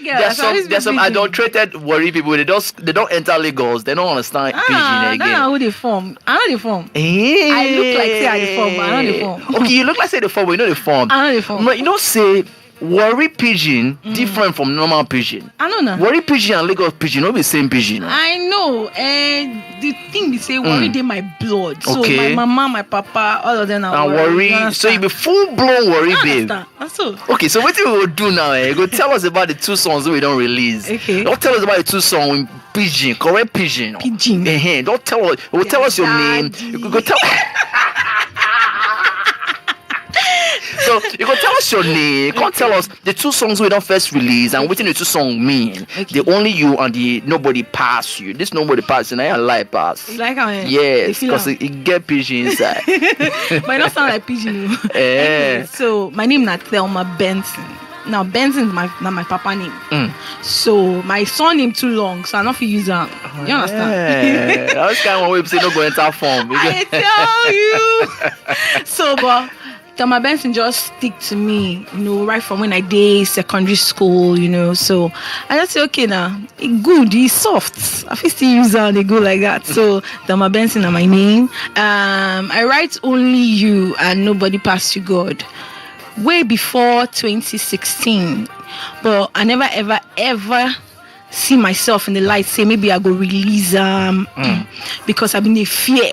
There's some adulterated worry people. They don't enter Lagos. They don't understand pidgin again. That's how they form. I know the form. Hey. I look like say I the form, but I know the form. Okay, you look like say the form, but you know the form. I know the form. But you know say worry pigeon different from normal pigeon. I know now. Worry pigeon and Lagos pigeon not the same pigeon. I know. And the thing they say worry they my blood. So Okay. my mama, my papa, all of them are And worry. worry. So you be full blown worry, babe. That's so. Okay, so what we will do now? Go tell us about the 2 songs we don't release. Okay. Don't tell us about the 2 songs in pigeon, correct pigeon. Pigeon. Don't tell us. We'll tell us your name. You go tell. So you go tell us your name. You can't tell us the 2 songs we don't first release and what the 2 songs mean. Okay. The only you and the nobody pass you. This nobody pass and I lie pass. You like how Yes, because it get pigeon inside. but it don't sound like pigeon. Yeah. So my name is Thelma Benson. Now Benson is my papa name. So my surname too long, so I not feel use that. You understand? Yeah. I was kind of way to say no go enter form. I tell you. So but Thelma Benson just stick to me, right from when I did secondary school, So I just say, okay, now it good, it's soft. I feel still use that, they go like that. So Thelma Benson is my name. I write Only You and Nobody Past You God way before 2016, but I never ever see myself in the light say maybe I go release because I've been in fear.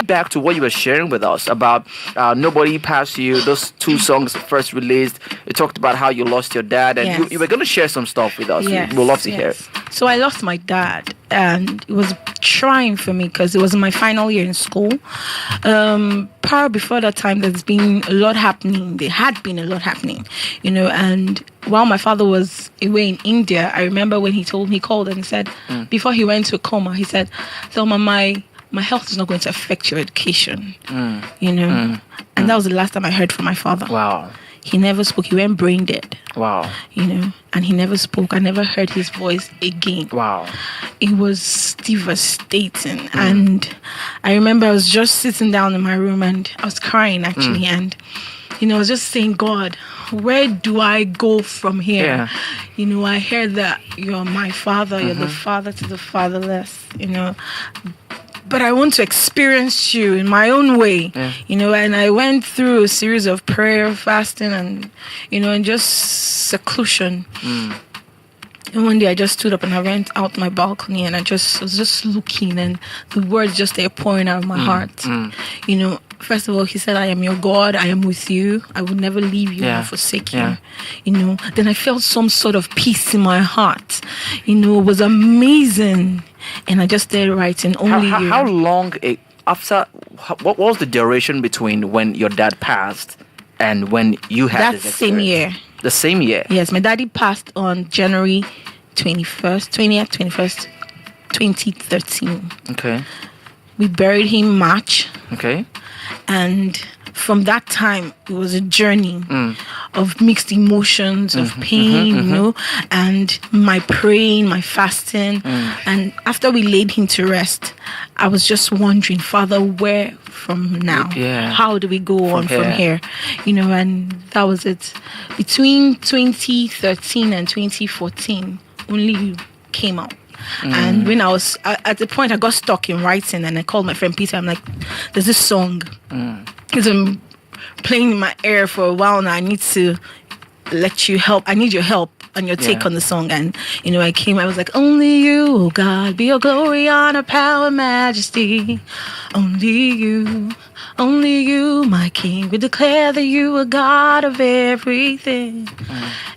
Back to what you were sharing with us about Nobody Past You, those 2 songs first released. You talked about how you lost your dad, and Yes. you were going to share some stuff with us. Yes, We'd love to hear it. So I lost my dad, and it was trying for me because it was my final year in school. Prior before that time, there's been a lot happening. There had been a lot happening, and while my father was away in India, I remember when he called and he said, before he went to a coma, he said, Thelma, my health is not going to affect your education, And that was the last time I heard from my father. Wow. He never spoke. He went brain dead. Wow. And he never spoke. I never heard his voice again. Wow. It was devastating. And I remember I was just sitting down in my room and I was crying actually. And, I was just saying, God, where do I go from here? Yeah. I heard that you're my father. You're the father to the fatherless, But I want to experience you in my own way, and I went through a series of prayer, fasting, and, and just seclusion. And one day I just stood up and I went out my balcony and I was just looking, and the words just started pouring out of my heart. First of all, he said, I am your God, I am with you, I will never leave you or forsake you. Then I felt some sort of peace in my heart. It was amazing. And I just started writing Only You. How long what was the duration between when your dad passed and when you had that this same year? The same year? Yes, my daddy passed on January 21st, 2013. Okay. We buried him March. Okay. And from that time, it was a journey of mixed emotions, of pain, and my praying, my fasting. And after we laid him to rest, I was just wondering, Father, where from now? Yeah. How do we go on from here? And that was it. Between 2013 and 2014, Only You came out. And when I was at the point, I got stuck in writing, and I called my friend Peter. I'm like, there's this song. It's been playing in my ear for a while now. I need to let you help. I need your help and your take on the song. And I was like, only you, oh God, be your glory, honor, power, majesty. Only you, my King, we declare that you are God of everything.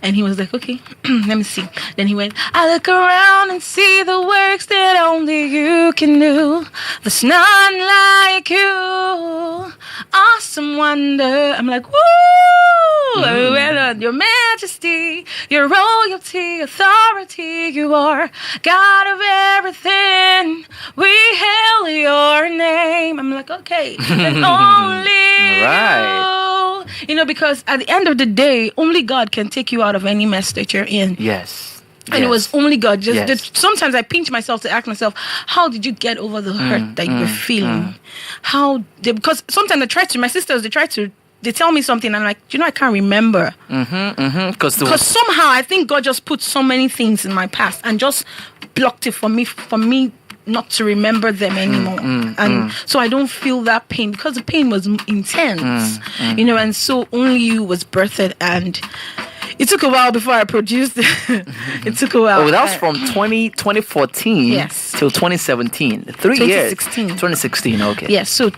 And he was like, okay, let me see. Then he went, I look around and see the works that only you can do. There's none like you. Awesome wonder. I'm like, woo! Your majesty, your royalty, authority, you are God of everything. We hail your name. I'm like, okay, and only Right. because at the end of the day, only God can take you out of any mess that you're in. Yes. And it was only God. Yes. Sometimes I pinch myself to ask myself, how did you get over the hurt that you were feeling? Because sometimes my sisters, they tell me something, and I'm like, I can't remember. Because somehow I think God just put so many things in my past and just blocked it for me not to remember them anymore. And so I don't feel that pain, because the pain was intense, and so Only You was birthed, and it took a while before I produced it. It took a while. Oh, that was from 2014 till 2017. 3 years. 2016, okay. Yes, so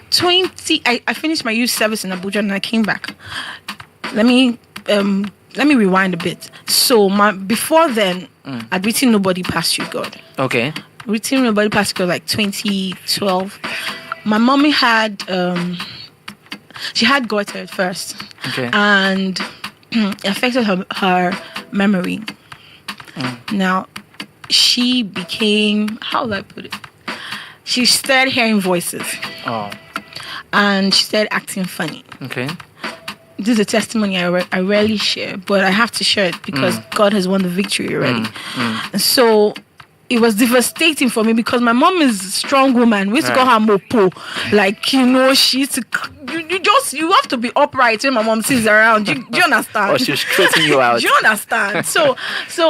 I finished my youth service in Abuja and I came back. Let me rewind a bit. So before then, I'd written Nobody Past You, God. Okay. Written Nobody Past You, God, like 2012. My mommy had she had goiter at first. Okay. And it affected her memory. Now, she became, how will I put it? She started hearing voices. Oh. And she started acting funny. Okay. This is a testimony I rarely share, but I have to share it because God has won the victory already. And so it was devastating for me, because my mom is a strong woman. We used to call her Mopo. Like, she used to... You have to be upright when my mom sees around. Do you understand? Or she'll straighten you out. Do you understand? So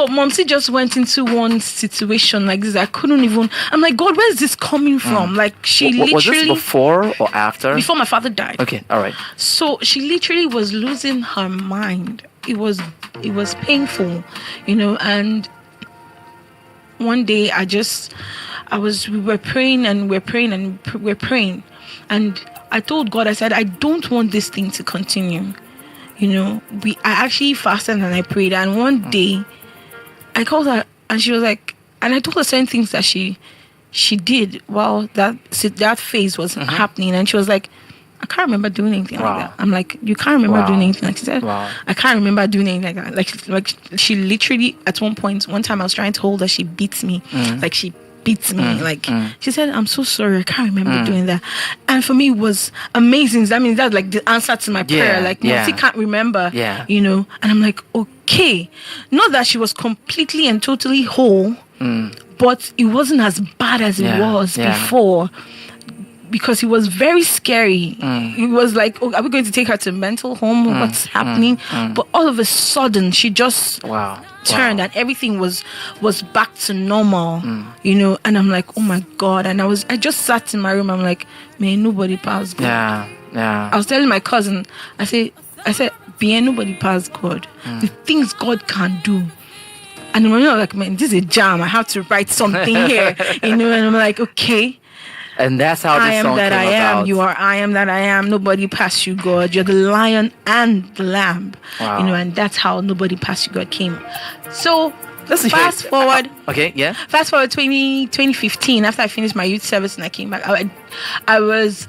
Momsi just went into one situation like this. I couldn't even... I'm like, God, where's this coming from? Like, she literally... Was this before or after? Before my father died. Okay, all right. So she literally was losing her mind. It was painful, and... One day we were praying and I told God, I said, I don't want this thing to continue. I actually fasted and I prayed, and one day I called her and she was like, and I told her certain things that she did while that phase was happening, and she was like, I can't remember doing anything like that. I'm like, you can't remember doing anything like that? I can't remember doing anything like that. Like she literally, at one time I was trying to hold her, she beats me. Like she beats me. She said, I'm so sorry, I can't remember doing that. And for me, it was amazing. That means that's like the answer to my prayer. Like, she can't remember, And I'm like, okay. Not that she was completely and totally whole, but it wasn't as bad as it was before. Because it was very scary. It was like, are we going to take her to mental home? What's happening? But all of a sudden, she just turned and everything was back to normal, And I'm like, oh my God. And I just sat in my room. I'm like, man, nobody passed God. Yeah. I was telling my cousin, I said, bien, nobody passed God. The things God can do. And I'm like, man, this is a jam. I have to write something here, And I'm like, okay. And that's how this song came about. I am that I am. You are I am that I am. Nobody past you, God. You're the lion and the lamb. Wow. And that's how Nobody Past You, God came. So Let's fast forward. Okay, yeah. Fast forward 2015, after I finished my youth service and I came back. I was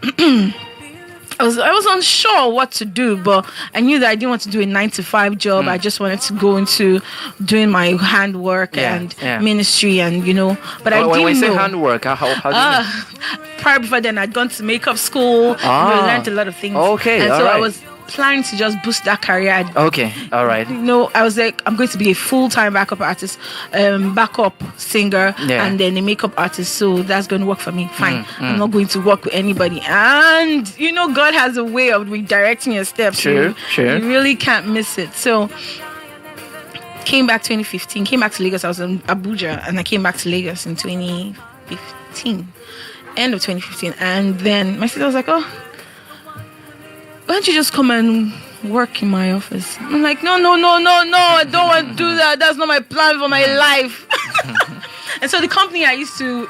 I was unsure what to do, but I knew that I didn't want to do a 9-to-5 job. I just wanted to go into doing my handwork and ministry, and But I didn't know. When you say handwork, how do you mean? Prior before then, I'd gone to makeup school. I learned a lot of things. Okay, and all so right. I was planning to just boost that career. Okay, all right. I was like, I'm going to be a full-time backup artist, backup singer, and then a makeup artist. So that's going to work for me. Fine. I'm not going to work with anybody. And God has a way of redirecting your steps. Sure. You really can't miss it. So came back 2015. Came back to Lagos. I was in Abuja, and I came back to Lagos in 2015, end of 2015. And then my sister was like, oh, why don't you just come and work in my office? I'm like, no, I don't want to do that. That's not my plan for my life. And so the company I used to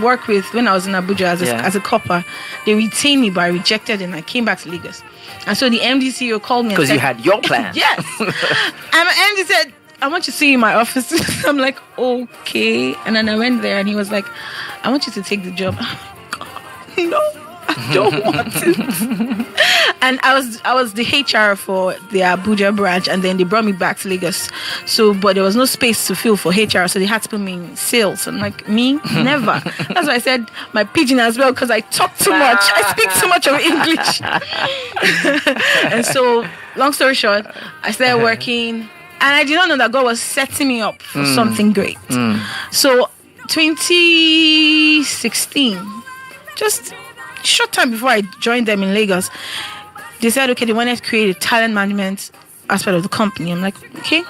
work with when I was in Abuja as a copper, they retained me, but I rejected it, and I came back to Lagos. And so the MD CEO called me. Because you had your plan. Yes. And my MD said, I want you to see you in my office. I'm like, okay. And then I went there, and he was like, I want you to take the job. I'm like, God, no. I don't want it. And I was the HR for the Abuja branch, and then they brought me back to Lagos. So, but there was no space to fill for HR, so they had to put me in sales. I'm like, me? Never. That's why I said my pidgin as well, because I talk too much. I speak too much of English. And so, long story short, I started working, and I did not know that God was setting me up for something great. So, 2016, just short time before I joined them in Lagos, they said, okay, they wanted to create a talent management aspect of the company. I'm like, okay.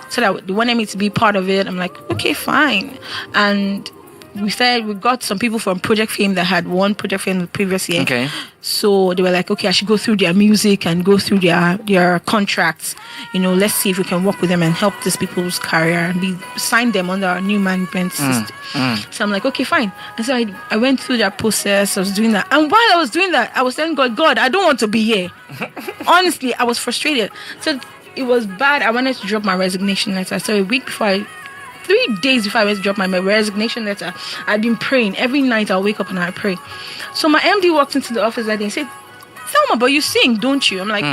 So that they wanted me to be part of it. I'm like, okay, fine. And we got some people from Project Fame that had won Project Fame the previous year. Okay. So they were like, okay, I should go through their music and go through their contracts. Let's see if we can work with them and help these people's career, and we signed them under our new management system. So I'm like, okay, fine. And so I went through that process. I was doing that. And while I was doing that, I was telling God, I don't want to be here. Honestly, I was frustrated. So it was bad. I wanted to drop my resignation letter. So a week before 3 days before I went to drop my resignation letter, I'd been praying. Every night I'll wake up and I pray. So my MD walked into the office that day and said, Thelma, but you sing, don't you? I'm like,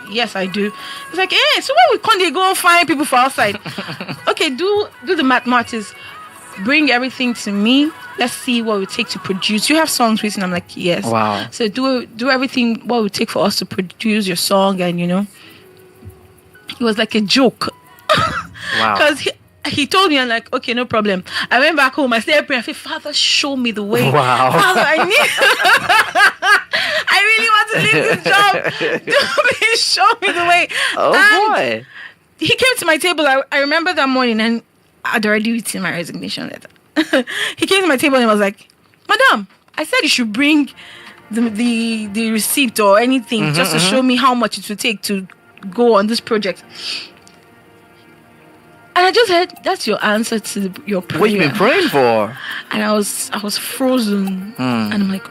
yes, I do. He's like, so why can't they go find people for outside? Okay, do the mathematics. Bring everything to me. Let's see what it would take to produce. You have songs written? I'm like, yes. Wow. So do everything, what it would take for us to produce your song. And, it was like a joke. Wow. Because he told me, I'm like, okay, no problem. I went back home. I started praying. I said, Father, show me the way. Wow. Father, I really want to leave this job. Please show me the way. Oh, and boy. He came to my table. I remember that morning, and I'd already written my resignation letter. He came to my table and was like, Madam, I said you should bring the receipt or anything just to show me how much it would take to go on this project. And I just said, that's your answer to your prayer. What you been praying for? And I was frozen. And I'm like,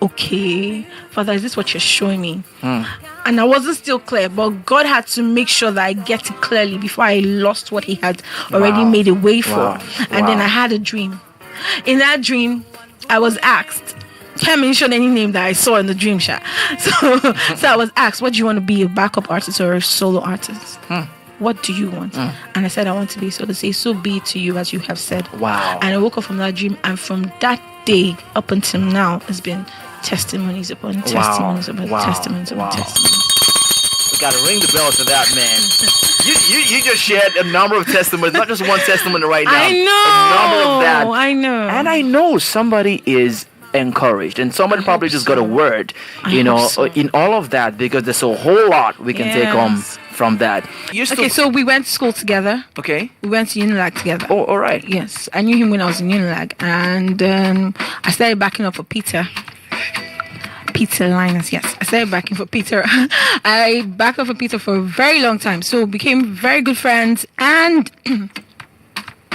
okay, Father, is this what you're showing me? And I wasn't still clear, but God had to make sure that I get it clearly before I lost what he had already made a way for. And then I had a dream. In that dream, I was asked, can't mention any name that I saw in the dream shot. So I was asked, what do you want to be, a backup artist or a solo artist? What do you want? And I said, I want to be. So they say, so be it to you as you have said. Wow. And I woke up from that dream, and from that day up until now, it's been testimonies upon testimonies upon testimonies upon testimonies. You gotta ring the bell to that, man. You just shared a number of testimonies, not just one testimony right now. I know. A number of that. I know. And I know somebody is encouraged, and somebody probably just got a word, in all of that, because there's a whole lot we can take home from that. So we went to school together. Okay. We went to Unilag together. Oh, all right. Yes, I knew him when I was in Unilag, and I started backing up for Peter Linus. Yes, I started backing for Peter. I backed up for Peter for a very long time, so we became very good friends, and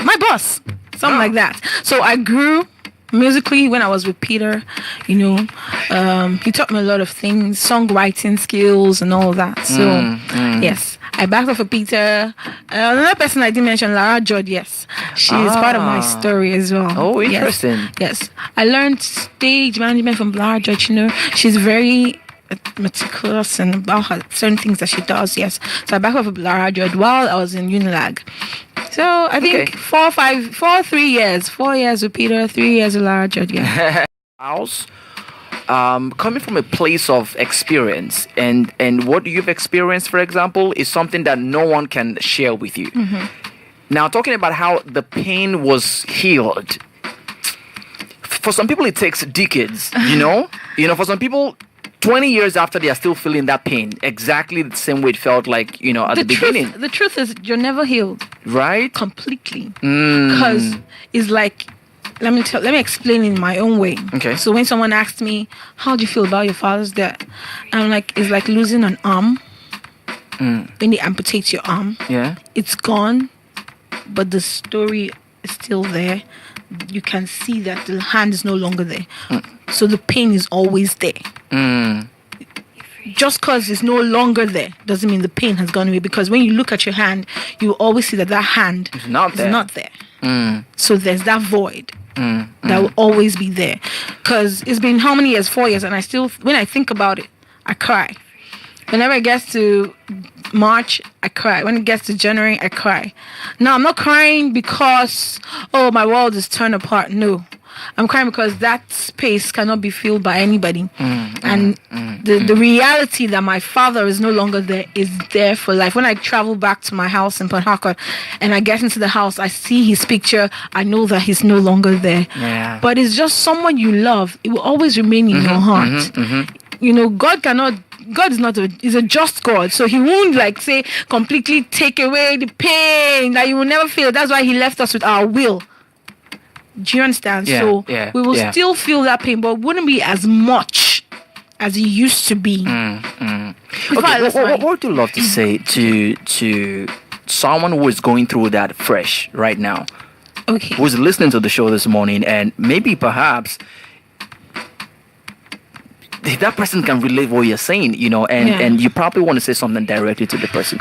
my boss, something like that. So I grew musically when I was with Peter. He taught me a lot of things, songwriting skills and all that. So yes, I backed up for Peter. Another person I didn't mention, Lara Jod. Yes, she is part of my story as well. Oh, interesting. Yes, I learned stage management from Lara Jod. She's very meticulous and about her certain things that she does. Yes, so I backed up for Lara Jod while I was in Unilag. So I think 4 years with Peter, 3 years with Lara Jod. Yeah. House, coming from a place of experience, and what you've experienced, for example, is something that no one can share with you. Now, talking about how the pain was healed, for some people it takes decades. For some people, 20 years after, they are still feeling that pain, exactly the same way it felt like, at the beginning. The truth is, you're never healed. Right? Completely. Because it's like, let me explain in my own way. Okay. So when someone asks me, how do you feel about your father's death? I'm like, it's like losing an arm. When they amputate your arm. Yeah. It's gone, but the story is still there. You can see that the hand is no longer there. So the pain is always there. Just because it's no longer there doesn't mean the pain has gone away, because when you look at your hand, you always see that hand is not there. So there's that void. that will always be there. Because it's been how many years? 4 years, and I still, when I think about it, I cry. Whenever it gets to March, I cry. When it gets to January, I cry. Now, I'm not crying because, oh, my world is torn apart. No. I'm crying because that space cannot be filled by anybody. The reality that my father is no longer there is there for life. When I travel back to my house in Port Harcourt and I get into the house, I see his picture, I know that he's no longer there. Yeah. But it's just someone you love. It will always remain in your heart. You know, God is not he's a just God. So he won't like say completely take away the pain that you will never feel. That's why he left us with our will. Do you understand? Yeah, so yeah, we will still feel that pain, but it wouldn't be as much as it used to be. Okay, what would you love to say to someone who is going through that fresh right now? Okay. Who's listening to the show this morning and maybe perhaps that person can relate what you're saying, you know, and you probably want to say something directly to the person.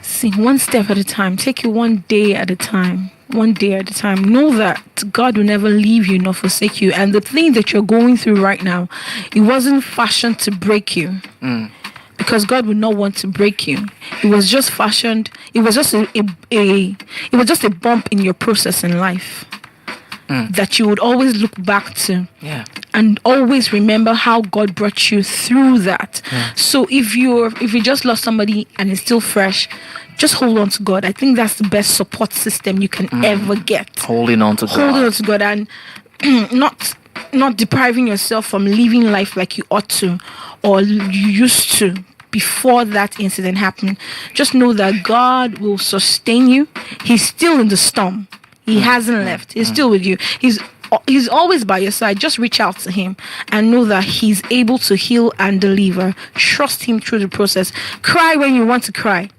See, one step at a time. Take it one day at a time. One day at a time. Know that God will never leave you nor forsake you. And the thing that you're going through right now, it wasn't fashioned to break you. Because God would not want to break you. It was just fashioned. It was just a bump in your process in life. That you would always look back to. Yeah. And always remember how God brought you through that. So if you just lost somebody and it's still fresh, just hold on to God. I think that's the best support system you can ever get. Holding on to God. Holding on to God and not depriving yourself from living life like you ought to or you used to before that incident happened. Just know that God will sustain you. He's still in the storm. He hasn't left. He's still with you. He's always by your side. Just reach out to him and know that he's able to heal and deliver. Trust him through the process. Cry when you want to cry.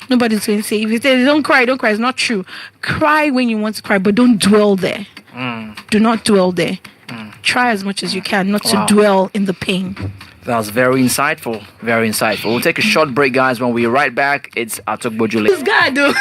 Nobody's going to say, if you say don't cry, it's not true. Cry when you want to cry, but don't dwell there. Do not dwell there. Try as much as you can not to dwell in the pain. That was very insightful. Very insightful. We'll take a short break, guys. When we're right back, it's Atogbojule. This guy, though.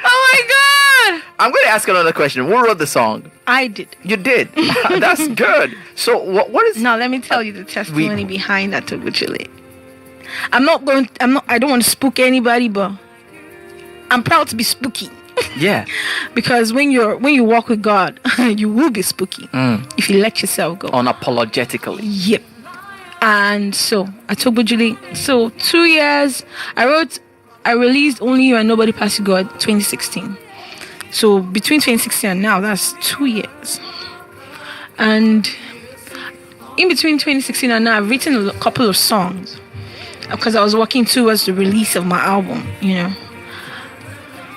Oh my God! I'm going to ask another question. Who wrote the song? I did. You did. That's good. So what is? Now let me tell you the testimony behind Atogbojule. I don't want to spook anybody, but I'm proud to be spooky. Yeah. Because when you walk with God, you will be spooky if you let yourself go. Unapologetically. Yep. And so Atogbojule. So 2 years. I released Only You and Nobody Past You God 2016. So between 2016 and now, that's 2 years. And in between 2016 and now, I've written a couple of songs because I was working towards the release of my album, you know.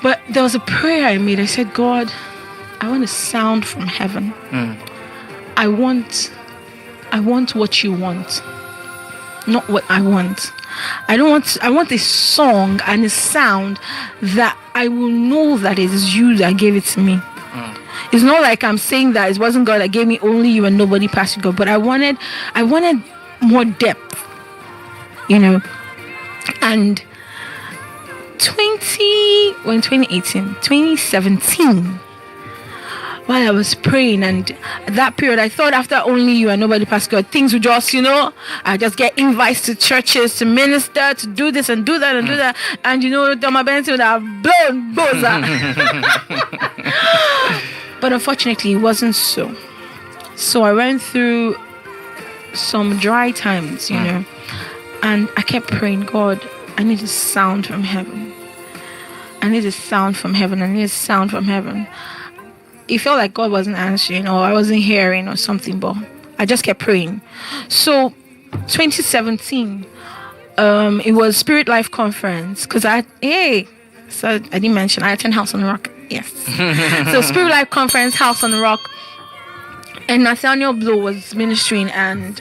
But there was a prayer I made. I said, God, I want a sound from heaven. I want what you want, not what I want. I want a song and a sound that I will know that it is you that gave it to me. It's not like I'm saying that it wasn't God that gave me Only You and Nobody Past You God, but I wanted more depth, you know. And 2017, while I was praying, and that period, I thought after Only You and Nobody Past God, things would just, you know, I just get invites to churches to minister, to do this and do that and do that. And, you know, Thelma Benson would have blown boza. But unfortunately, it wasn't so. So I went through some dry times, you know, and I kept praying, God, I need a sound from heaven. I need a sound from heaven. I need a sound from heaven. It felt like God wasn't answering or I wasn't hearing or something, but I just kept praying. So 2017, it was Spirit Life Conference because so I didn't mention I attend House on the Rock. Yes. So Spirit Life Conference, House on the Rock, and Nathaniel Blow was ministering, and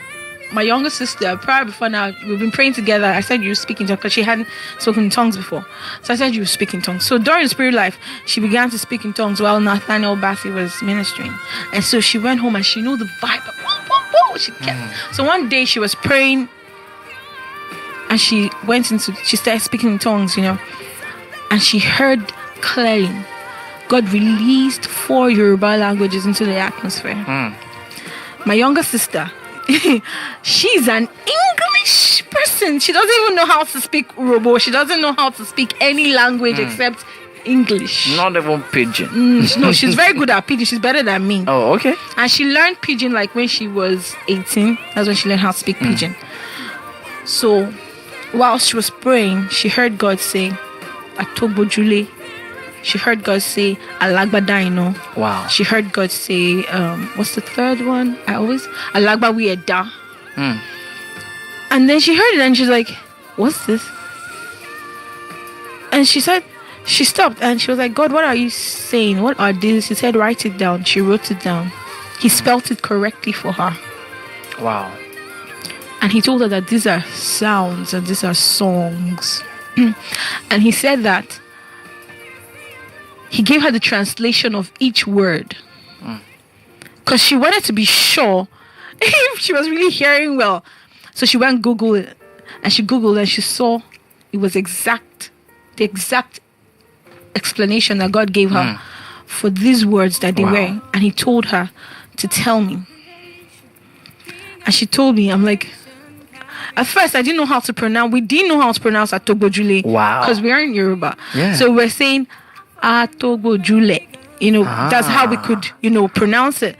my younger sister, prior before now, we've been praying together. I said you speak in tongues because she hadn't spoken in tongues before. So I said you speak in tongues. So during Spirit Life, she began to speak in tongues while Nathaniel Bassi was ministering. And so she went home and she knew the vibe. She kept. So one day she was praying and she started speaking in tongues, you know. and she heard clearly God released 4 Yoruba languages into the atmosphere. My younger sister, she's an English person. She doesn't even know how to speak Yoruba. She doesn't know how to speak any language except English. Not even Pidgin. No, she's very good at Pidgin. She's better than me. Oh, okay. And she learned Pidgin like when she was 18. That's when she learned how to speak Pidgin. So while she was praying, she heard God say, Atogbojule. She heard God say, Alagbadaino. Wow. She heard God say, what's the third one? Alagbawieda. And then she heard it and she's like, what's this? And she said, she stopped and she was like, God, what are you saying? What are these? He said, write it down. She wrote it down. He spelt it correctly for her. Wow. And he told her that these are sounds and these are songs. And he said that he gave her the translation of each word. Because she wanted to be sure if she was really hearing well. So she went Google it. And she Googled and she saw it was the exact explanation that God gave her for these words that they were. And he told her to tell me. And she told me, I'm like, at first I didn't know how to pronounce. We didn't know how to pronounce Atogbojule. Wow. Because we are in Yoruba. Yeah. So we're saying Atogbojule. That's how we could, pronounce it.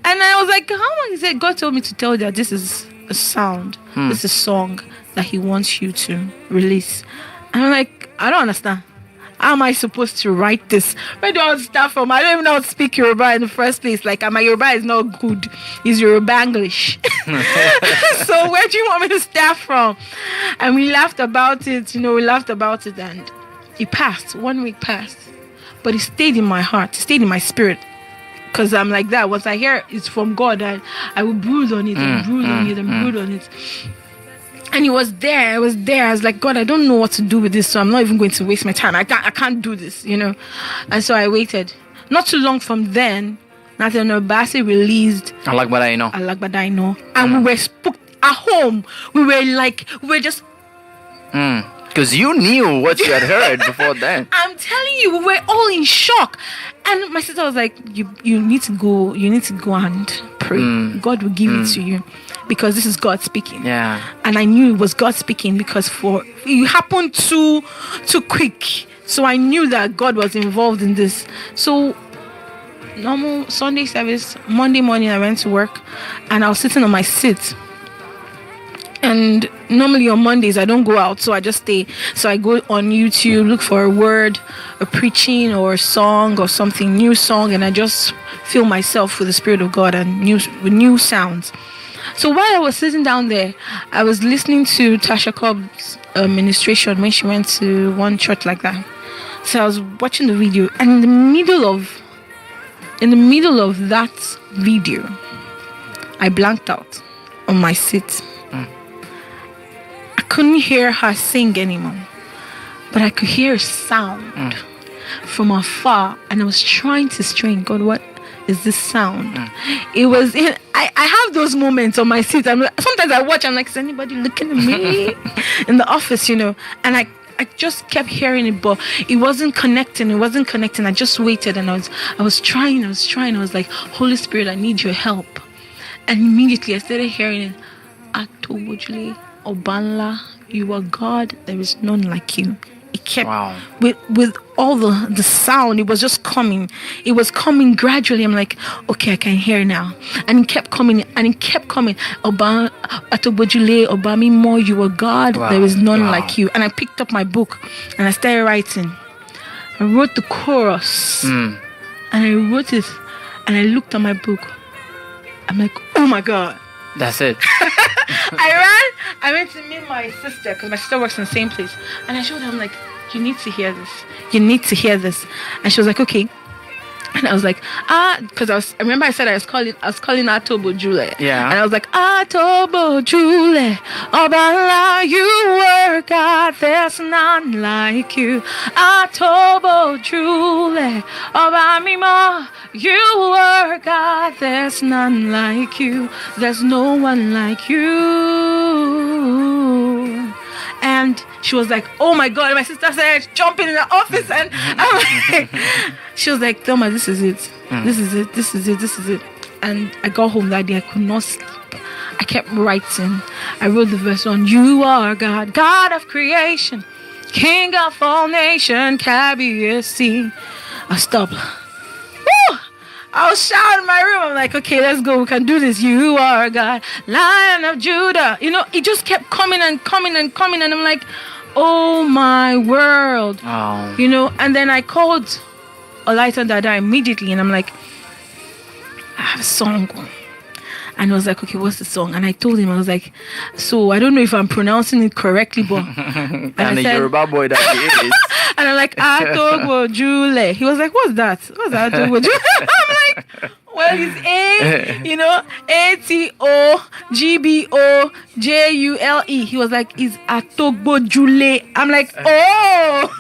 And I was like, how long is it? God told me to tell you that this is a sound. This is a song that he wants you to release. And I'm like, I don't understand. How am I supposed to write this? Where do I start from? I don't even know how to speak Yoruba in the first place. Like, my Yoruba is not good. It's Yoruba English. So where do you want me to start from? And we laughed about it. And it passed. 1 week passed. But it stayed in my heart. It stayed in my spirit. Because I'm like that. Once I hear it's from God, I will brood on it and brood on it and brood on it. And it was there. I was there. I was like, God, I don't know what to do with this, so I'm not even going to waste my time. I can't do this, And so I waited. Not too long from then, Nathan Obasi released Alagbadaino. And we were spooked at home. We were just... Because you knew what you had heard before then. I'm telling you, we were all in shock. And my sister was like, you need to go and pray. God will give it to you. Because this is God speaking. Yeah. And I knew it was God speaking because it happened too quick. So I knew that God was involved in this. So normal Sunday service, Monday morning I went to work and I was sitting on my seat. And normally on Mondays I don't go out, so I just stay. So I go on YouTube, look for a word, a preaching or a song or something, new song, and I just fill myself with the Spirit of God and with new sounds. So while I was sitting down there, I was listening to Tasha Cobb's ministration when she went to one church like that. So I was watching the video, and in the middle of that video, I blanked out on my seat. I couldn't hear her sing anymore, but I could hear a sound from afar, and I was trying to strain. God, what is this sound? It was I have those moments on my seat. Sometimes I watch, I'm like, is anybody looking at me in the office, and I just kept hearing it, but it wasn't connecting. I just waited, and I was trying. I was like, Holy Spirit, I need your help. And immediately I started hearing it. Atogbojule, Obanla, you are God, there is none like you. It kept with all the sound. It was just coming. It was coming gradually. I'm like, okay, I can hear now. And it kept coming. Atogbojule, Obami Mo, you are God. There is none like you. And I picked up my book and I started writing. I wrote the chorus. And I wrote it. And I looked at my book. I'm like, oh my God. That's it. I went to meet my sister because my sister works in the same place, and I showed her. I'm like, you need to hear this. And she was like, okay. And I was like, because I remember I said I was calling Atogbojule. Yeah. And I was like, Atogbojule, Obala, you were God, there's none like you. Atogbojule, Obamimo, you were God, there's none like you. There's no one like you. And she was like, oh my God. And my sister started jumping in the office. And I'm like, she was like, Thelma, this is it. This is it. This is it. This is it. And I got home that day. I could not sleep. I kept writing. I wrote the verse on, you are God, God of creation, King of all nations, KBSC. I stopped. Woo! I was shouting in my room. I'm like, okay, let's go. We can do this. You are God, Lion of Judah. You know, it just kept coming and coming and coming. And I'm like, oh my world. Oh. You know, and then I called Olaita Dada immediately. And I'm like, I have a song. And I was like, okay, what's the song? And I told him, I was like, so I don't know if I'm pronouncing it correctly, but... and a Yoruba boy that he is. And I'm like, Atogbojule. He was like, what's that? What's that? Atogbojule? I'm like, well, it's A, you know, Atogbojule. He was like, it's Atogbojule. I'm like, oh,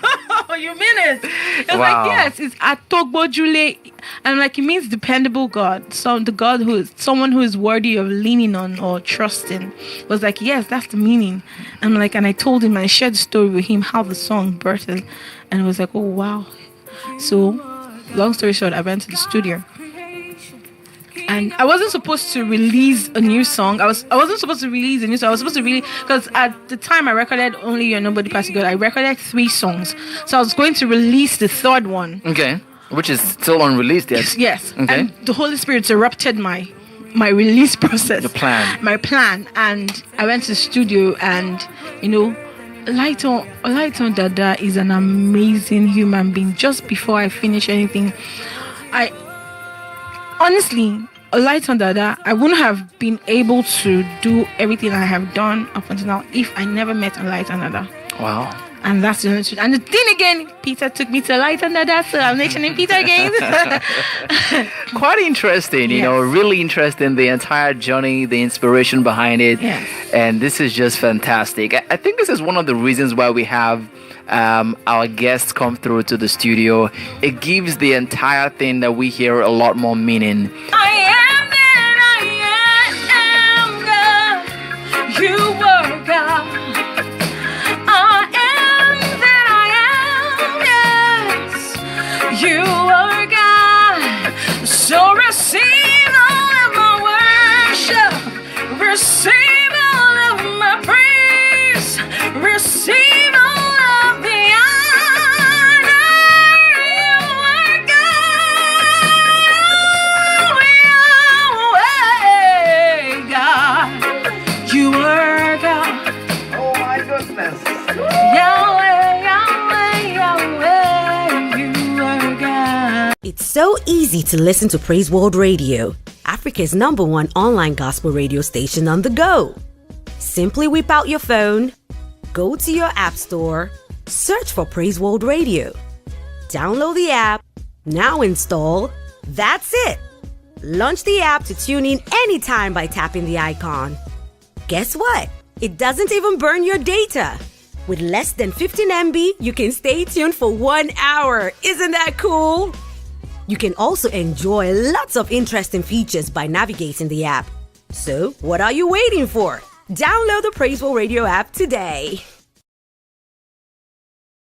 you mean it? He was like, yes, it's Atogbojule. And I'm like, it means dependable God. So the God who is someone who is worthy of leaning on or trusting. Was like, yes, that's the meaning. And I'm like, and I told him, I shared the story with him, how the song birthed. And it was like, oh, wow. So, long story short, I went to the studio. And I wasn't supposed to release a new song. I wasn't supposed to release a new song. I was supposed to because at the time I recorded Only You're Nobody Past God. I recorded 3 songs. So I was going to release the 3rd one. Okay. Which is still unreleased, yes? Yes. Okay. And the Holy Spirit interrupted my release process. The plan. My plan. And I went to the studio and, you know, Olaita Dada is an amazing human being. Just before I finish anything, honestly, Olaita Dada, I wouldn't have been able to do everything I have done up until now if I never met Olaita Dada. Wow. And that's the only truth. And then again, Peter took me to Olaita Dada, so I'm mentioning Peter again. Quite interesting, you know, really interesting, the entire journey, the inspiration behind it. Yes. And this is just fantastic. I think this is one of the reasons why we have our guests come through to the studio. It gives the entire thing that we hear a lot more meaning. I am God. You were God. You are God, so receive all of my worship, receive all of my praise, receive all of the honor. You are God, God. You are God. Oh my goodness. Yahweh, Yahweh, Yahweh. It's so easy to listen to Praise World Radio, Africa's #1 online gospel radio station on the go. Simply whip out your phone, go to your app store, search for Praise World Radio. Download the app, now install. That's it. Launch the app to tune in anytime by tapping the icon. Guess what? It doesn't even burn your data. With less than 15 MB, you can stay tuned for 1 hour. Isn't that cool? You can also enjoy lots of interesting features by navigating the app. So, what are you waiting for? Download the Praise World Radio app today.